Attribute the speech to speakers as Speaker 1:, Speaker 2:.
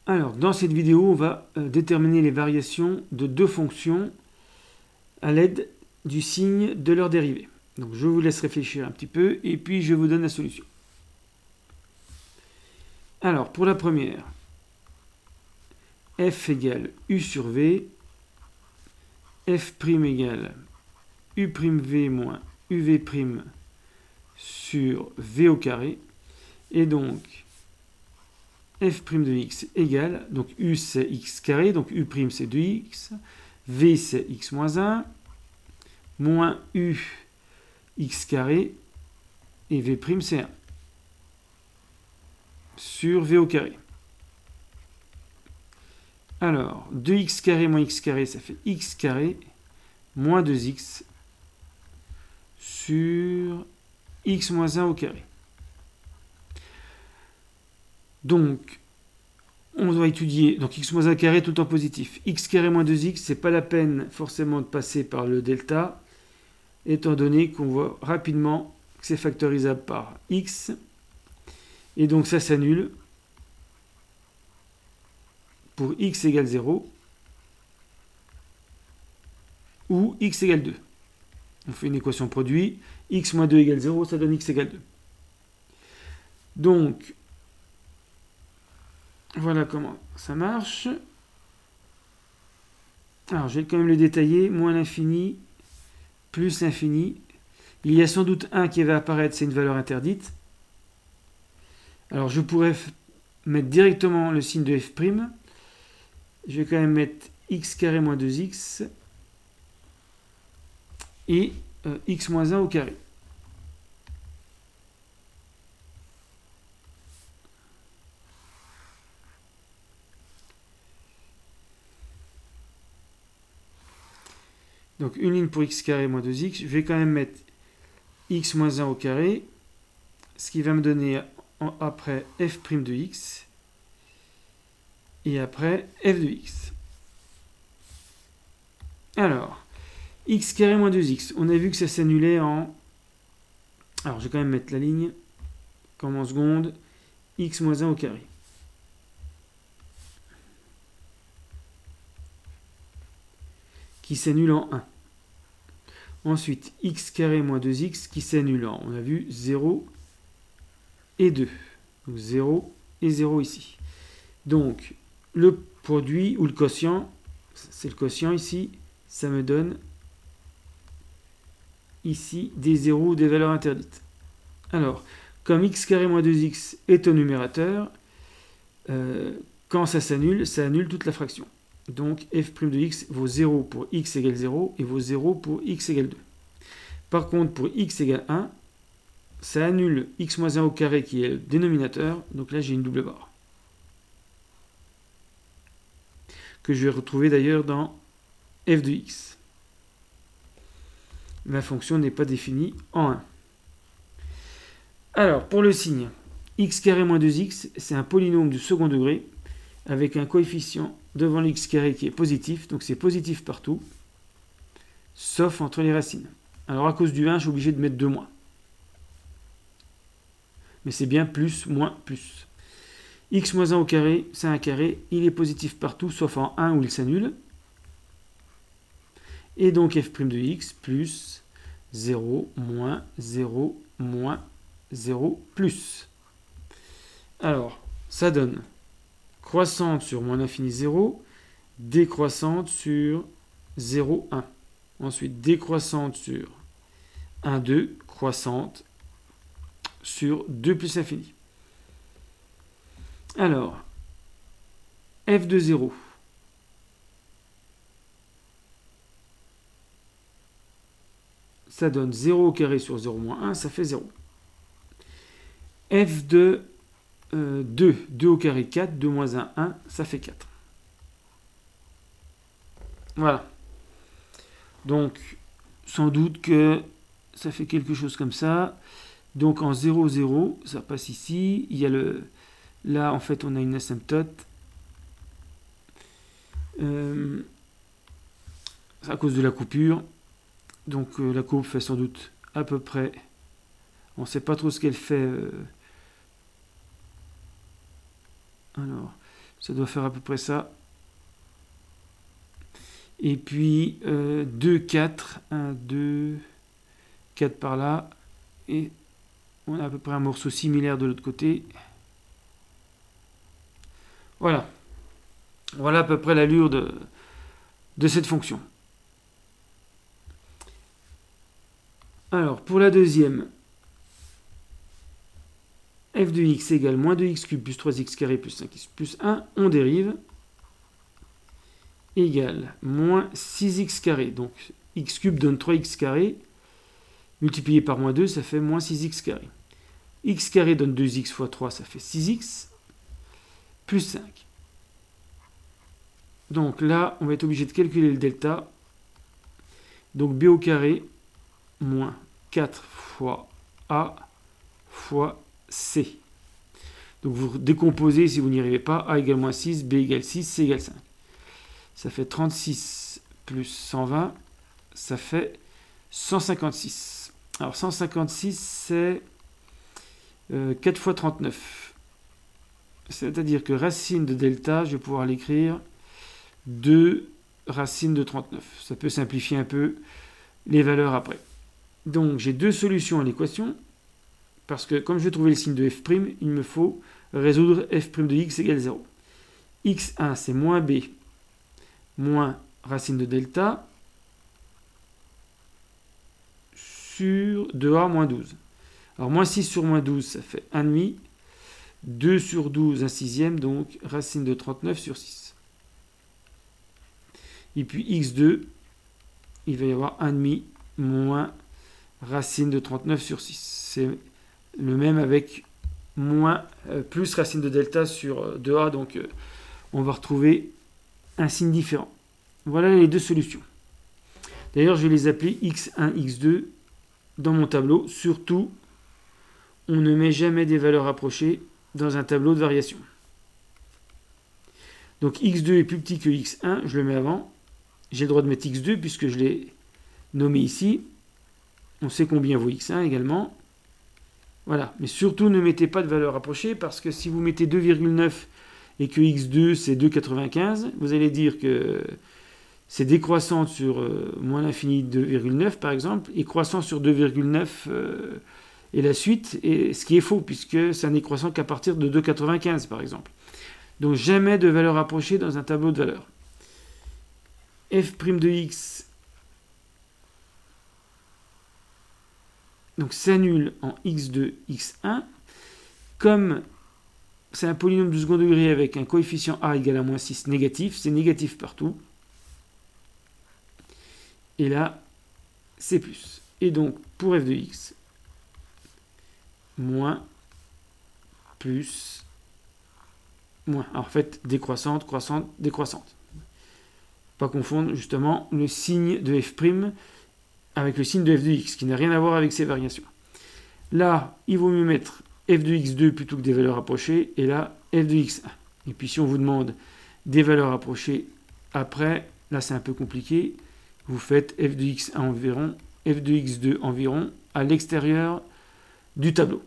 Speaker 1: Alors, dans cette vidéo, on va déterminer les variations de deux fonctions à l'aide du signe de leur dérivée. Donc, je vous laisse réfléchir un petit peu et puis je vous donne la solution. Alors, pour la première, f égale u sur v, f' égale u'v moins uv' sur v au carré, et donc f' de x égale, donc u c'est x carré, donc u' c'est 2x, v c'est x moins 1, moins u x carré, et v' c'est 1, sur v au carré. Alors, 2x carré moins x carré, ça fait x carré, moins 2x, sur x moins 1 au carré. Donc, on doit étudier, donc x moins 1 carré tout le temps positif. X carré moins 2x, c'est pas la peine forcément de passer par le delta, étant donné qu'on voit rapidement que c'est factorisable par x, et donc ça s'annule pour x égale 0, ou x égale 2. On fait une équation produit, x moins 2 égale 0, ça donne x égale 2. Donc, voilà comment ça marche. Alors, je vais quand même le détailler. Moins l'infini, plus l'infini. Il y a sans doute 1 qui va apparaître, c'est une valeur interdite. Alors, je pourrais mettre directement le signe de f'. Je vais quand même mettre x carré moins 2x et x moins 1 au carré. Donc une ligne pour x carré moins 2x. Je vais quand même mettre x moins 1 au carré, ce qui va me donner après f' de x et après f de x. Alors, x carré moins 2x, on a vu que ça s'annulait en... Alors, je vais quand même mettre la ligne comme en seconde, x moins 1 au carré. Qui s'annule en 1. Ensuite, x carré moins 2x qui s'annule en, on a vu, 0 et 2. Donc 0 et 0 ici. Donc, le produit ou le quotient, c'est le quotient ici, ça me donne ici des zéros ou des valeurs interdites. Alors, comme x carré moins 2x est au numérateur, quand ça annule toute la fraction. Donc f' de x vaut 0 pour x égale 0 et vaut 0 pour x égale 2. Par contre, pour x égale 1, ça annule x moins 1 au carré qui est le dénominateur. Donc là, j'ai une double barre. Que je vais retrouver d'ailleurs dans f de x. La fonction n'est pas définie en 1. Alors, pour le signe, x carré moins 2x, c'est un polynôme du second degré avec un coefficient devant l'x carré qui est positif, donc c'est positif partout, sauf entre les racines. Alors à cause du 1, je suis obligé de mettre 2 moins. Mais c'est bien plus, moins, plus. X moins 1 au carré, c'est un carré, il est positif partout, sauf en 1 où il s'annule. Et donc f' de x plus 0, moins 0, moins 0, plus. Alors, ça donne croissante sur moins l'infini 0, décroissante sur 0, 1. Ensuite, décroissante sur 1, 2, croissante sur 2 plus l'infini. Alors, f de 0. Ça donne 0 au carré sur 0 moins 1, ça fait 0. F de 2, 2 au carré 4, 2 moins 1, 1, ça fait 4. Voilà. Donc, sans doute que ça fait quelque chose comme ça. Donc, en 0, 0, ça passe ici. Il y a le... Là, en fait, on a une asymptote. C'est à cause de la coupure. Donc, la courbe fait sans doute à peu près... On ne sait pas trop ce qu'elle fait... Alors, Ça doit faire à peu près ça. Et puis 2, 4, 1, 2, 4 par là. Et on a à peu près un morceau similaire de l'autre côté. Voilà. Voilà à peu près l'allure de cette fonction. Alors, pour la deuxième, f de x égale moins 2x cube plus 3x carré plus 5x plus 1, on dérive, égale moins 6x carré. Donc, x cube donne 3x carré, multiplié par moins 2, ça fait moins 6x carré. X carré donne 2x fois 3, ça fait 6x, plus 5. Donc là, on va être obligé de calculer le delta. Donc b au carré, moins 4 fois a fois c. Donc vous décomposez si vous n'y arrivez pas. A égale moins 6, b égale 6, c égale 5. Ça fait 36 plus 120, ça fait 156. Alors 156, c'est 4 fois 39. C'est-à-dire que racine de delta, je vais pouvoir l'écrire 2 racine de 39. Ça peut simplifier un peu les valeurs après. Donc j'ai deux solutions à l'équation, parce que comme je vais trouver le signe de f', il me faut résoudre f' de x égale 0. x1 c'est moins b moins racine de delta sur 2a moins 12. Alors moins 6 sur moins 12 ça fait 1,5. 2 sur 12, 1 sixième, donc racine de 39 sur 6. Et puis x2, il va y avoir 1,5 moins racine de 39 sur 6. C'est le même avec moins plus racine de delta sur 2a, donc on va retrouver un signe différent. Voilà les deux solutions. D'ailleurs, je vais les appeler x1, x2 dans mon tableau. Surtout, on ne met jamais des valeurs rapprochées dans un tableau de variation. Donc x2 est plus petit que x1, je le mets avant. J'ai le droit de mettre x2 puisque je l'ai nommé ici. On sait combien vaut x1 également. Voilà, mais surtout ne mettez pas de valeur rapprochée parce que si vous mettez 2,9 et que x2 c'est 2,95, vous allez dire que c'est décroissant sur moins l'infini de 2,9 par exemple, et croissant sur 2,9 et la suite, et ce qui est faux puisque ça n'est croissant qu'à partir de 2,95 par exemple. Donc jamais de valeur rapprochée dans un tableau de valeurs. f' de x donc s'annule en x2, x1. Comme c'est un polynôme de second degré avec un coefficient a égal à moins 6 négatif, c'est négatif partout. Et là, c'est plus. Et donc, pour f de x, moins, plus, moins. Alors, en fait, décroissante, croissante, décroissante. Pas confondre, justement, le signe de f' avec le signe de f de x, qui n'a rien à voir avec ces variations. Là, il vaut mieux mettre f de x2 plutôt que des valeurs rapprochées, et là, f de x1. Et puis, si on vous demande des valeurs rapprochées après, là, c'est un peu compliqué. Vous faites f de x1 environ, f de x2 environ, à l'extérieur du tableau.